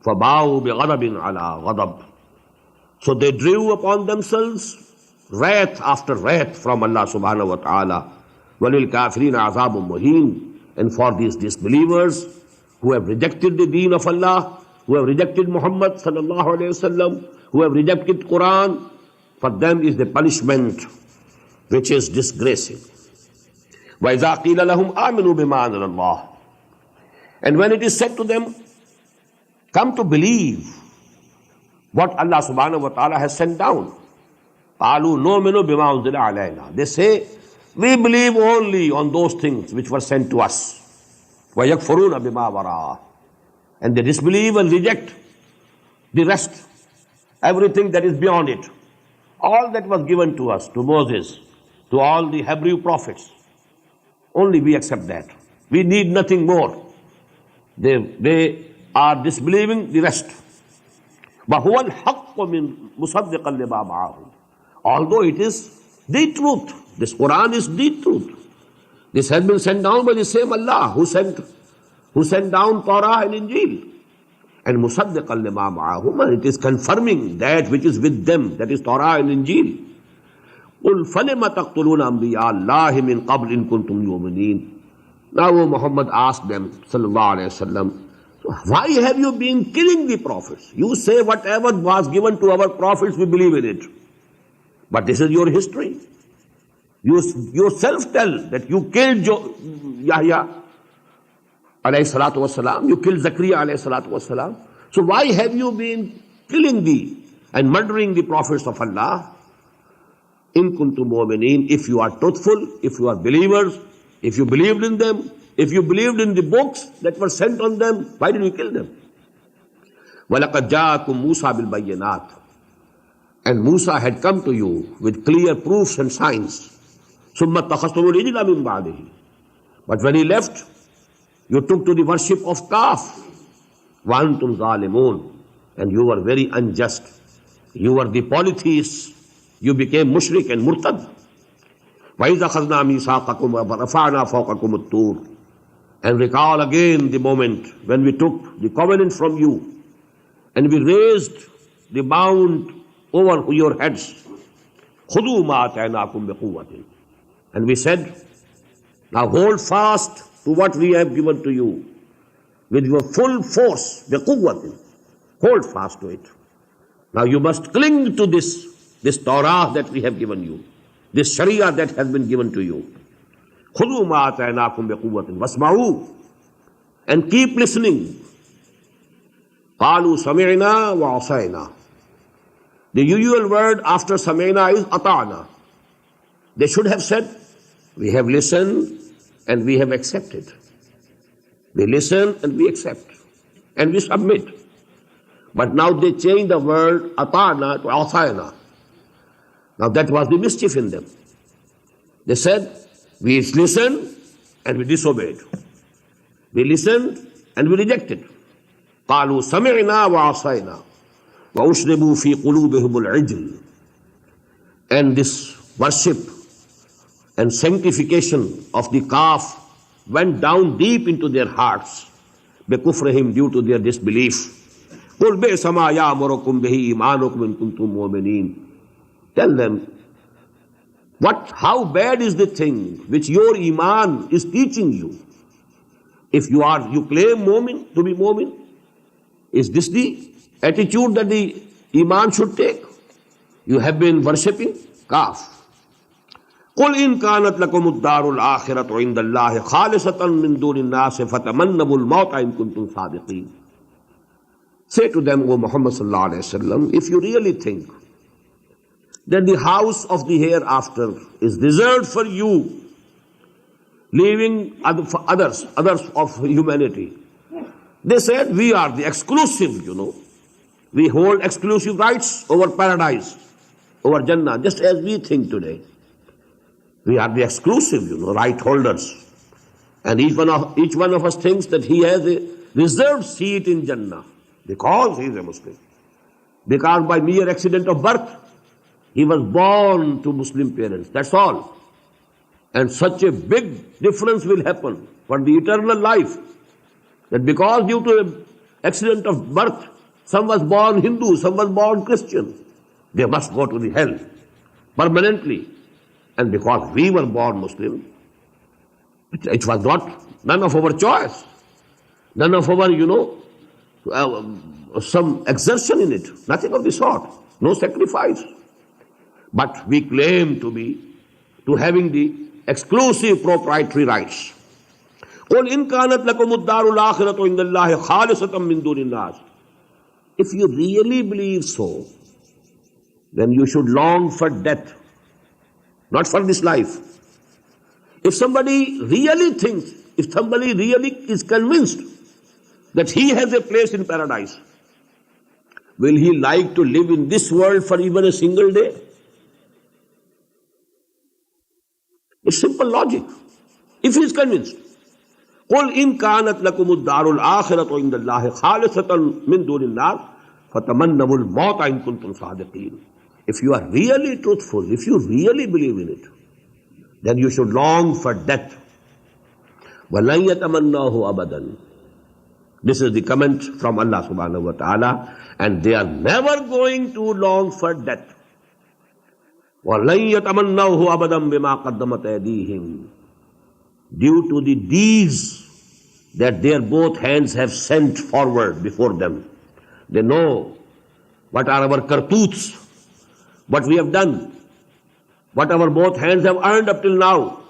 فَبَاءُوا بِغَضَبٍ عَلَى غَضَبٍ. So they drew upon themselves wrath after wrath from Allah subhanahu wa ta'ala. وَلِلْكَافِرِينَ عَذَابٌ مُهِينٌ. And for these disbelievers who have rejected the deen of Allah, who have rejected Muhammad sallallahu alayhi wa sallam, who have rejected Quran, for them is the punishment which is disgracing. وَإِذَا قِيلَ لَهُمْ آمِنُوا بِمَا أَنزَلَ اللَّهُ. And when it is said to them, come to believe what Allah subhanahu wa ta'ala has sent down, قَالُوا نُؤْمِنُ بِمَا أُنزِلَ عَلَيْنَا. They say, we believe only on those things which were sent to us. وَيَكْفُرُونَ بِمَا وَرَاءَهُ. And they disbelieve and reject the rest, everything that is beyond it. All that was given to us, to Moses, to all the Hebrew prophets, only we accept that. We need nothing more. They are disbelieving the rest. وَهُوَ الْحَقُّ مِنْ مُصَدِّقًا لِمَا مَعَهُمْ. Although it is the truth. This Quran is the truth. This has been sent down by the same Allah who sent down Torah and Injil. And مُصَدِّقًا لِمَا مَعَهُمْ. And it is confirming that which is with them, that is Torah and Injil. قُلْ فَلِمَ تَقْتُلُونَ أَنْبِيَاءَ اللَّهِ مِنْ قَبْلِ إِن كُنْتُمْ يُؤْمِنِينَ. Now Muhammad asked them, sallallahu alayhi wa sallam, why have you been killing the prophets? You say whatever was given to our prophets, we believe in it. But this is your history. You yourself tell that you killed Yahya alayhi salatu wasalam, you killed Zakaria alayhi salatu wasalam. So why have you been killing and murdering the prophets of Allah? In kuntum mu'minin, if you are truthful, if you are believers, if you believed in them, if you believed in the books that were sent on them, why did you kill them? وَلَقَدْ جَاءَكُمْ مُوسَى بِالْبَيِّنَاتِ. And Musa had come to you with clear proofs and signs. ثُمَّ اتَّخَذْتُمُ الْعِجْلَ مِنْ بَعْدِهِ. But when he left, you took to the worship of calf. وَأَنْتُمْ ظَالِمُونَ. and you were very unjust. You were the polytheists. You became mushrik and murtad. وَإِذَا أَخَذْنَا مِيثَاقَكُمْ وَرَفَعْنَا فَوْقَكُمُ الطُّورَ. And recall again the moment when we took the covenant from you and we raised the bound over your heads. خُذُوا مَا آتَيْنَاكُمْ بِقُوَّةٍ. And we said, now hold fast to what we have given to you with your full force, بِقُوَّةٍ. Hold fast to it. Now you must cling to this Torah that we have given you, this Sharia that has been given to you. خُذُوا مَا آتَيْنَاكُمْ بِقُوَّةٍ وَاسْمَعُوا. And keep listening. قَالُوا سَمِعْنَا وَعَصَيْنَا. The usual word after سَمِعْنَا is أَطَعْنَا. They should have said, we have listened and we have accepted. We listen and we accept and we submit. But now they changed the word أَطَعْنَا to عَصَيْنَا. Now that was the mischief in them. They said, we listened and we disobeyed. We listened and we rejected. قَالُوا سَمِعْنَا وَعَصَيْنَا وَأُشْرِبُوا فِي قُلُوبِهِمُ الْعِجْلِ. And this worship and sanctification of the calf went down deep into their hearts, بِكُفْرِهِمْ, due to their disbelief. قُلْ بِئْسَ مَا يَأْمُرُكُمْ بِهِ إِيمَانُكُمْ إِن كُنتُم مُؤْمِنِينَ. Tell them, how bad is the thing which your iman is teaching you? If you claim mu'min to be mu'min, is this the attitude that the iman should take? You have been worshipping calf. قُلْ إِن كَانَتْ لَكُمُ الدَّارُ الْآخِرَةُ عِنْدَ اللَّهِ خَالِصَةً مِّن دُونِ النَّاسِ فَتَمَنَّوُا الْمَوْتَ إِن كُنتُمْ صَادِقِينَ. Say to them, O Muhammad sallallahu alayhi wa sallam, if you really think that the house of the hereafter is reserved for you, leaving others of humanity. They said, we are the exclusive, We hold exclusive rights over paradise, over Jannah, just as we think today. We are the exclusive, right holders. And each one of us thinks that he has a reserved seat in Jannah because he is a Muslim. Because by mere accident of birth, he was born to Muslim parents. That's all. And such a big difference will happen for the eternal life. That because due to an accident of birth, some was born Hindu, some was born Christian, they must go to the hell permanently. And because we were born Muslim, it was none of our choice, none of our, some exertion in it, nothing of the sort, no sacrifice. But we claim to having the exclusive proprietary rights. قُلْ إِن كَانَتْ لَكُمُ الدَّارُ الْآخِرَةُ عِنْدَ اللَّهِ خَالِصَةً مِّن دُونِ النَّاسِ. If you really believe so, then you should long for death, not for this life. If somebody really thinks, if somebody really is convinced that he has a place in paradise, will he like to live in this world for even a single day? It's simple logic. If he is convinced, قُلْ إِن كَانَتْ لَكُمُ الدَّارُ الْآخِرَةُ عِنْدَ اللَّهِ خَالِصَةً مِّن دُونِ النَّاسِ فَتَمَنَّوُا الْمَوْتَ إِن كُنتُمْ صَادِقِينَ. If you are really truthful, if you really believe in it, then you should long for death. وَلَن يَتَمَنَّاهُ أَبَدًا. This is the comment from Allah subhanahu wa ta'ala, and they are never going to long for death. وَلَن يَتَمَنَّاهُ أَبَدًا بِمَا قَدَّمَتْ أَيْدِيهِمْ. Due to the deeds that their both hands have sent forward before them. They know what are our kartoots, what we have done, what our both hands have earned up till now,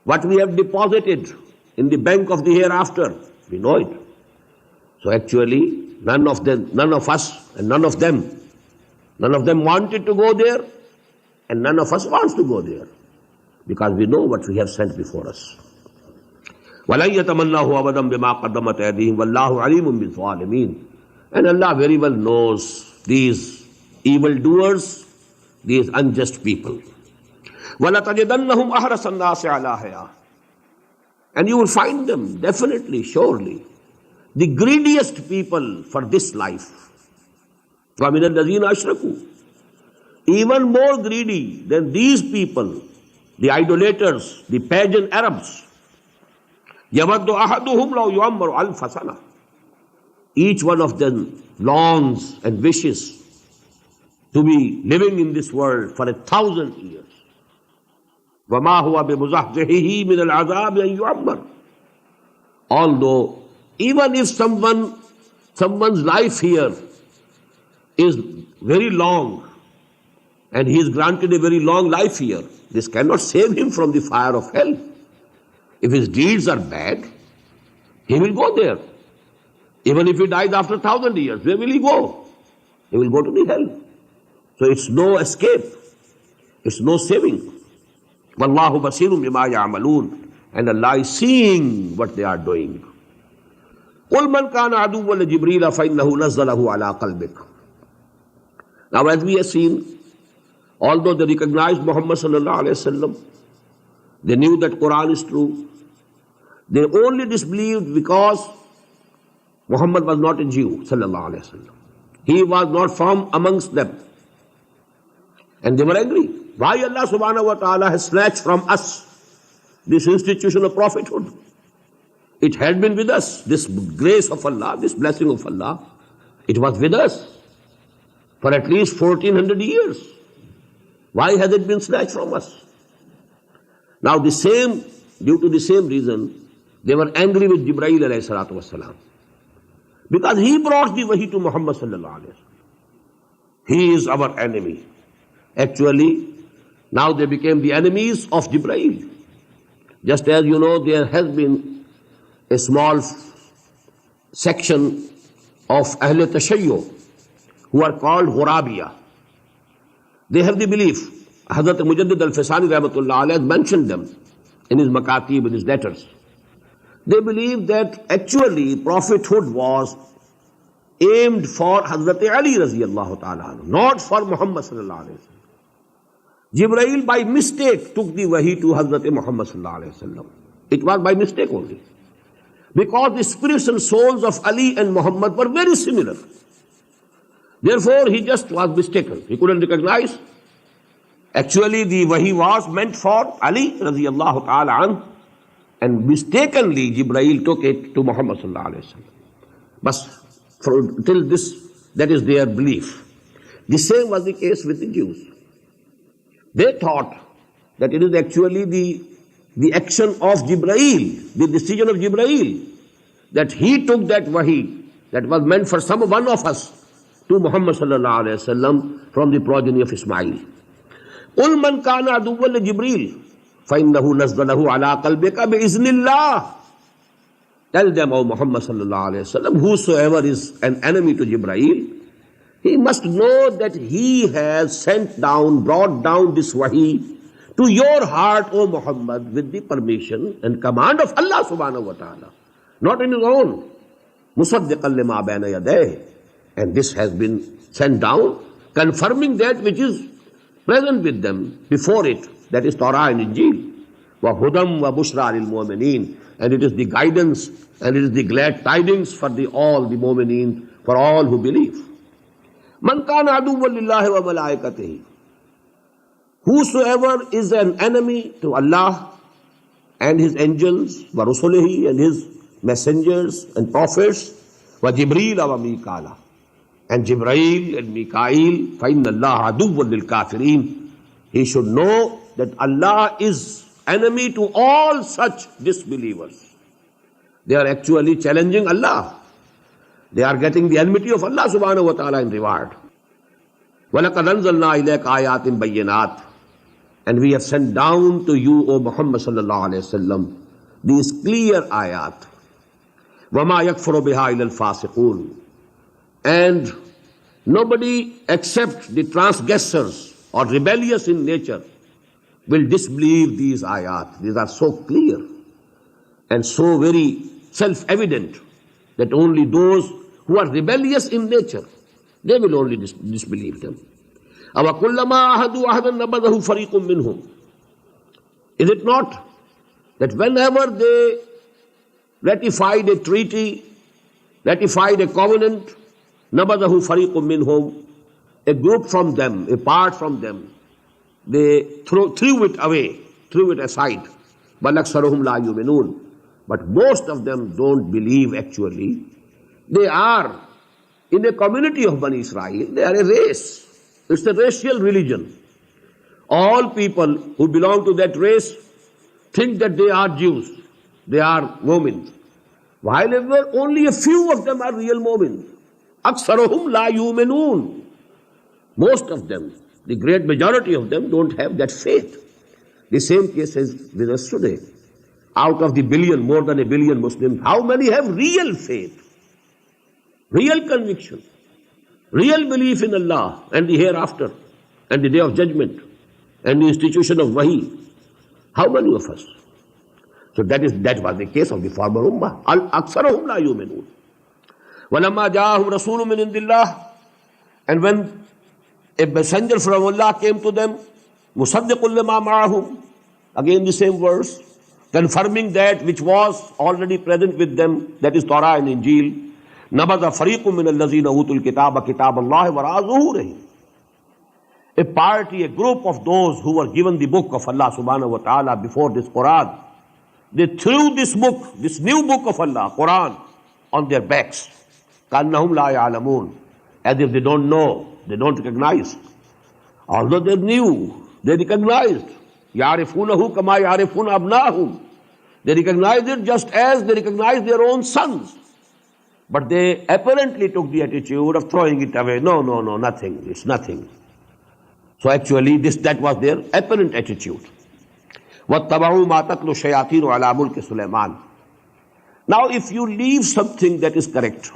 what we have deposited in the bank of the hereafter. We know it. So actually, none of us and none of them wanted to go there, and none of us wants to go there, because we know what we have sent before us. وَلَن يَتَمَنَّاهُ أَبَدًا بِمَا قَدَّمَتْ أَيْدِيهِمْ وَاللَّهُ عَلِيمٌ بِالظَّالِمِينَ. And Allah very well knows these evildoers, these unjust people. وَلَتَجِدَنَّهُمْ أَحْرَصَ النَّاسِ عَلَىٰ حَيَاةٍ. And you will find them, definitely, surely, the greediest people for this life. وَمِنَ الَّذِينَ أَشْرَكُوا. Even more greedy than these people, the idolaters, the pagan Arabs. يَوَدُّ أَحَدُهُمْ لَوْ يُعَمَّرُ أَلْفَ سَنَةٍ. Each one of them longs and wishes to be living in this world for 1,000 years. وَمَا هُوَ بِمُزَحْزِحِهِ مِنَ الْعَذَابِ أَن يُعَمَّرَ. Although, even if someone's life here is very long, and he is granted a very long life here, this cannot save him from the fire of hell. If his deeds are bad, he will go there. Even if he dies after 1,000 years, where will he go? He will go to the hell. So it's no escape. It's no saving. Wallahu basirun bima ya'malun. And Allah is seeing what they are doing. قُلْ مَنْ كَانَ عَدُوًّا لِجِبْرِيلَ فَإِنَّهُ نَزَّلَهُ عَلَىٰ قَلْبِكَ. Now, as we have seen, although they recognized Muhammad sallallahu alayhi wa sallam, they knew that Quran is true. They only disbelieved because Muhammad was not a Jew sallallahu alayhi wa sallam. He was not from amongst them. And they were angry. Why Allah subhanahu wa ta'ala has snatched from us this institution of prophethood? It had been with us, this grace of Allah, this blessing of Allah. It was with us for at least 1400 years. Why has it been snatched from us? Now due to the same reason, they were angry with Jibreel alayhi salatu wasalam. Because he brought the wahi to Muhammad sallallahu alayhi wa sallam. He is our enemy. Actually, now they became the enemies of Jibreel. Just as you know, there has been a small section of Ahl Tashayyu who are called Ghurabiya. They have the belief, Hazrat Mujaddid al-Fisani rahmatullah alayhi mentioned them in his Makatib, in his letters. They believe that actually prophethood was aimed for Hazrat Ali raziyallahu ta'ala, not for Muhammad sallallahu alayhi wa sallam. Jibreel by mistake took the wahi to Hazrat Muhammad sallallahu alayhi wa sallam. It was by mistake only. Because the spirits and souls of Ali and Muhammad were very similar. Therefore, he just was mistaken. He couldn't recognize. Actually, the wahi was meant for Ali radiyallahu ta'ala anhu, and mistakenly Jibreel took it to Muhammad sallallahu alayhi wa sallam. But till this, that is their belief. The same was the case with the Jews. They thought that it is actually the action of Jibreel, the decision of Jibreel, that he took that wahi that was meant for one of us to Muhammad sallallahu alayhi wa sallam from the progeny of Ismail. قُلْ مَنْ كَانَ عَدُوًّا لِجِبْرِيلَ فَإِنَّهُ نَزَّلَهُ عَلَىٰ قَلْبِكَ بِإِذْنِ اللَّهِ. Tell them, O Muhammad sallallahu alayhi wa sallam, whosoever is an enemy to Jibreel, he must know that he has brought down this wahi to your heart, O Muhammad, with the permission and command of Allah subhanahu wa ta'ala, not in his own. مُصَدِّقًا لِمَا بَيْنَ يَدَيْهِ. And this has been sent down, confirming that which is present with them before it, that is Torah and Injil. وَهُدًى وَبُشْرَى لِلْمُؤْمِنِينَ. And it is the guidance and it is the glad tidings for all the mu'mineen, for all who believe. مَنْ كَانَ عَدُوًّا لِلَّهِ وَمَلَائِكَتِهِ. Whosoever is an enemy to Allah and His angels, وَرُسُلِهِ, and His messengers and prophets, وَجِبْرِيلَ وَمِيكَالَ, and Jibreel and Mikael, فَإِنَّ اللَّهَ عَدُوٌّ لِلْكَافِرِينَ. He should know that Allah is enemy to all such disbelievers. They are actually challenging Allah. They are getting the enmity of Allah subhanahu wa ta'ala in reward. وَلَقَدْ أَنزَلْنَا إِلَيْكَ آيَاتٍ بَيِّنَاتٍ. And we have sent down to you, O Muhammad sallallahu alayhi wa sallam, these clear ayat. وَمَا يَكْفُرُ بِهَا إِلَى الْفَاسِقُونَ. And nobody except the transgressors or rebellious in nature will disbelieve these ayat. These are so clear and so very self-evident that only those who are rebellious in nature, they will only disbelieve them. أَوَكُلَّمَا أَحَدُوا أَحَدًا نَبَذَهُ فَرِيقٌ مِّنْهُمْ. Is it not that whenever they ratified a treaty, ratified a covenant, نَبَذَهُ فَرِيقٌ مِّنْهُمْ, a group from them, a part from them, they threw it away, threw it aside. بَلْ أَكْثَرُهُمْ لَا يُؤْمِنُونَ. But most of them don't believe actually. They are in a community of Bani Israel, they are a race. It's a racial religion. All people who belong to that race think that they are Jews, they are Mu'min. However, only a few of them are real Mu'min. أَكْثَرُهُمْ لَا يُؤْمِنُونَ. Most of them, the great majority of them, don't have that faith. The same case is with us today. Out of the billion, more than a billion Muslims, how many have real faith, real conviction, real belief in Allah and the hereafter and the day of judgment and the institution of wahi? How many of us? So that was the case of the former ummah. Al-aksarahum la yu'minun. وَلَمَّا جَاءَهُمْ رَسُولٌ مِّنْ عِندِ اللَّهِ. And when a messenger from Allah came to them, مُصَدِّقٌ لِمَا مَعَهُمْ, again the same verse, confirming that which was already present with them, that is Torah and Injil. نَبَذَ فَرِيقٌ مِّنَ الَّذِينَ أُوتُوا الْكِتَابَ كِتَابَ اللَّهِ وَرَاءَ ظُهُورِهِمْ. A party, a group of those who were given the book of Allah subhanahu wa ta'ala before this Quran, they threw this book, this new book of Allah, Quran, on their backs. كَأَنَّهُمْ لَا يَعْلَمُونَ. As if they don't know, they don't recognize. Although they knew, they recognized. يَعْرِفُونَهُ كَمَا يَعْرِفُونَ أَبْنَاهُمْ. They recognized it just as they recognized their own sons. But they apparently took the attitude of throwing it away. No, nothing. It's nothing. So actually, that was their apparent attitude. وَاتَّبَعُوا مَا تَتْلُو الشَّيَاطِينُ عَلَى مُلْكِ سُلَيْمَانَ. Now, if you leave something that is correct,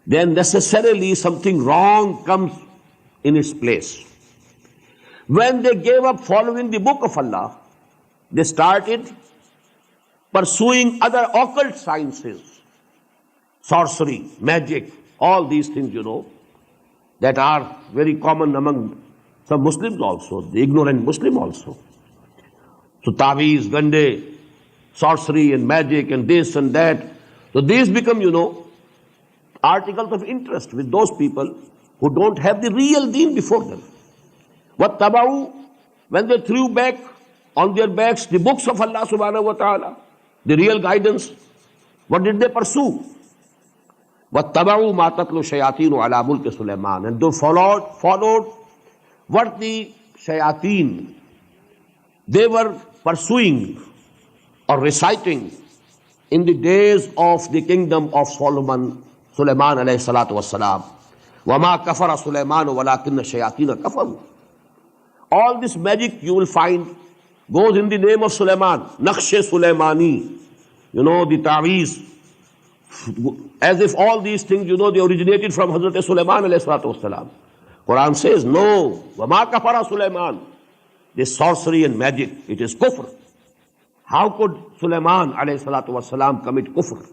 then necessarily something wrong comes in its place. When they gave up following the book of Allah, they started pursuing other occult sciences, sorcery, magic, all these things, that are very common among some Muslims also, the ignorant Muslim also. So taweez, gande, sorcery and magic and this and that. So these become, articles of interest with those people who don't have the real deen before them. What tabau, when they threw back on their backs the books of Allah subhanahu wa ta'ala, the real guidance, what did they pursue? What tabau ma tatlu shayatinu ala mulki Sulaiman. And they followed what the shayateen, they were pursuing or reciting in the days of the kingdom of Sulaiman alayhi salatu wassalam. وَمَا كَفَرَ سُلَيْمَانُ وَلَكِنَّ الشَّيَاطِينَ كَفَرُوا. All this magic you will find goes in the name of Sulaiman. Naqsh Sulaimani, the taweez. As if all these things, they originated from Hazrat Sulaiman alayhi salatu wassalam. Quran says, no, وَمَا كَفَرَ سُلَيْمَانُ. This sorcery and magic, it is kufr. How could Sulaiman alayhi salatu wassalam commit kufr?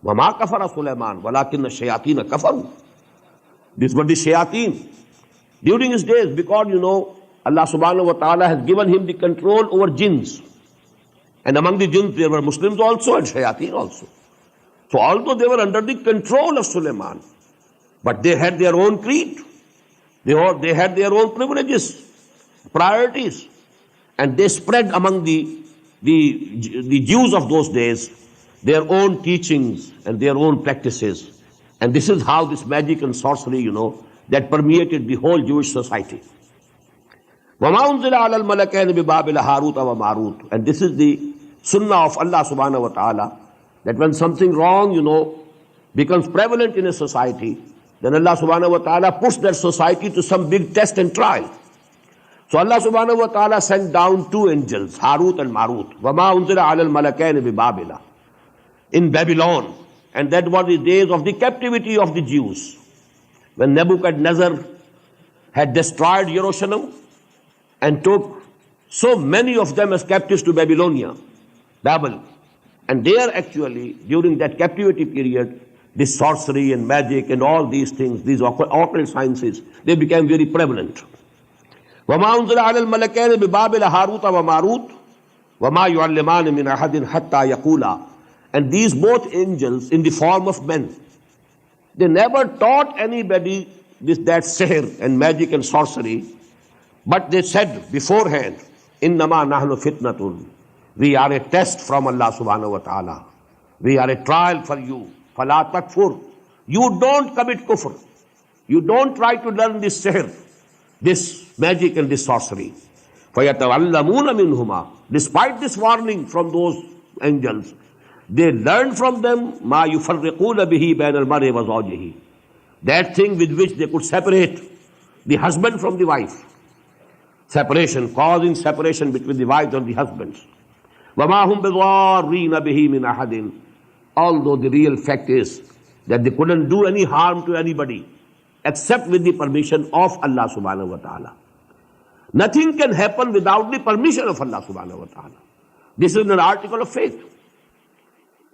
وَمَا كَفَرَ سُلَيْمَانُ وَلَكِنَّ الشَّيَاطِينَ كَفَرُوا. These were the shayateen during his days, because Allah subhanahu wa ta'ala has given him the control over jinns. And among the jinns there were Muslims also and shayateen also. So although they were under the control of Sulaiman, but they had their own creed. They had their own privileges, priorities. And they spread among the Jews of those days their own teachings and their own practices. And this is how this magic and sorcery, that permeated the whole Jewish society. وَمَا أُنزِلَ عَلَى الْمَلَكَيْنِ بِبَابِلَ هَارُوتَ وَمَارُوتَ. And this is the sunnah of Allah subhanahu wa ta'ala, that when something wrong, becomes prevalent in a society, then Allah subhanahu wa ta'ala puts that society to some big test and trial. So Allah subhanahu wa ta'ala sent down two angels, Harut and Marut. وَمَا أُنزِلَ عَلَى الْمَلَكَيْنِ بِبَابِلَ. In Babylon. And that was the days of the captivity of the Jews. When Nebuchadnezzar had destroyed Jerusalem and took so many of them as captives to Babylonia, Babel. And there actually, during that captivity period, this sorcery and magic and all these things, these occult sciences, they became very prevalent. وَمَا أُنزِلَ عَلَى الْمَلَكَيْنِ بِبَابِلَ هَارُوتَ وَمَارُوتَ وَمَا يُعَلِّمَانِ مِنْ أَحَدٍ حَتَّى يَقُولَا. And these both angels in the form of men, they never taught anybody that sihr and magic and sorcery, but they said beforehand, Innama nahnu fitnatun. We are a test from Allah subhanahu wa ta'ala. We are a trial for you. Fala takfur. You don't commit kufr. You don't try to learn this sihr, this magic and this sorcery. فَيَتَعَلَّمُونَ مِنْهُمَا. Despite this warning from those angels, they learned from them مَا يُفَرِّقُونَ بِهِ بَيْنَ الْمَرْءِ وَزَوْجِهِ. That thing with which they could separate the husband from the wife. Separation, causing separation between the wives and the husbands. وَمَا هُمْ بِضَارِّينَ بِهِ مِنْ أَحَدٍ. Although the real fact is that they couldn't do any harm to anybody except with the permission of Allah subhanahu wa ta'ala. Nothing can happen without the permission of Allah subhanahu wa ta'ala. This is an article of faith.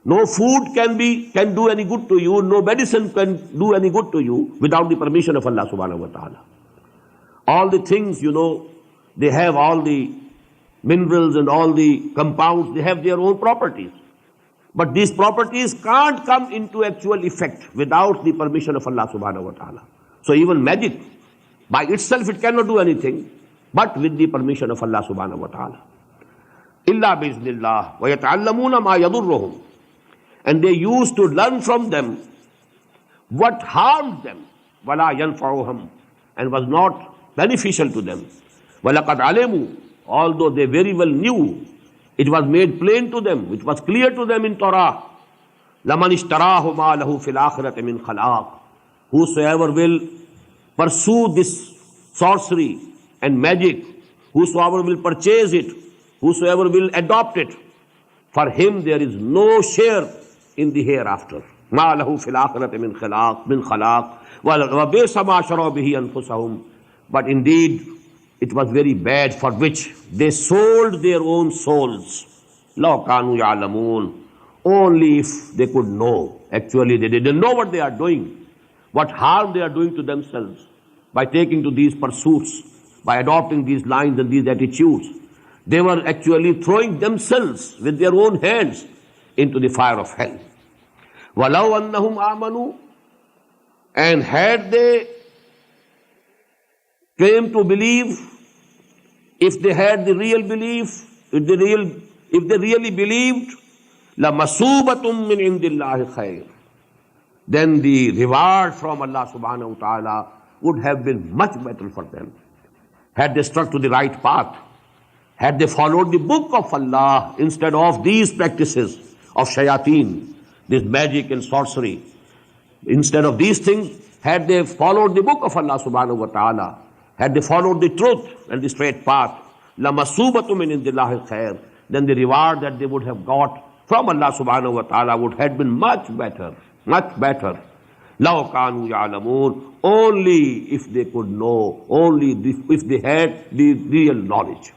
No food can do any good to you, no medicine can do any good to you without the permission of Allah subhanahu wa ta'ala. All the things, they have all the minerals and all the compounds, they have their own properties. But these properties can't come into actual effect without the permission of Allah subhanahu wa ta'ala. So even magic, by itself it cannot do anything, but with the permission of Allah subhanahu wa ta'ala. Illa bi'idhnillah wa yata'allamuna ma yadurruhum. And they used to learn from them what harmed them, wala yanfa'uhum, and was not beneficial to them. Walaqad alimu, although they very well knew, it was made plain to them, which was clear to them in Torah. Laman ishtarahu ma lahu fil akhirati min khalaq. Whosoever will pursue this sorcery and magic, whosoever will purchase it, whosoever will adopt it, for him there is no share in the hereafter. Ma lahu fil akhirati min khalaq wa bi'sa ma sharaw bihi anfusahum. But indeed, it was very bad for which they sold their own souls. Law kanu ya'lamun. Only if they could know. Actually, they didn't know what they are doing, what harm they are doing to themselves by taking to these pursuits, by adopting these lines and these attitudes. They were actually throwing themselves with their own hands into the fire of hell. وَلَوْ أَنَّهُمْ آمَنُوا. And had they came to believe, if they had the real belief, if they really believed, لَمَسُوبَةٌ مِّنْ عِنْدِ اللَّهِ خَيْرٌ. Then the reward from Allah subhanahu wa ta'ala would have been much better for them. Had they struck to the right path, had they followed the book of Allah instead of these practices of shayateen, this magic and sorcery, instead of these things, had they followed the book of Allah subhanahu wa ta'ala, had they followed the truth and the straight path, لَمَسُوبَةٌ مِّنْ عِنْدِ اللَّهِ خَيْرٌ. Then the reward that they would have got from Allah subhanahu wa ta'ala would have been much better, much better. لَوْ كَانُوا يَعْلَمُونَ. Only if they could know, only if they had the real knowledge.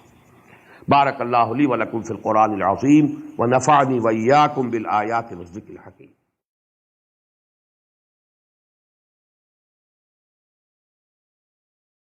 بارك الله لي ولكم في القرآن العظيم ونفعني وإياكم بالآيات والذكر الحكيم.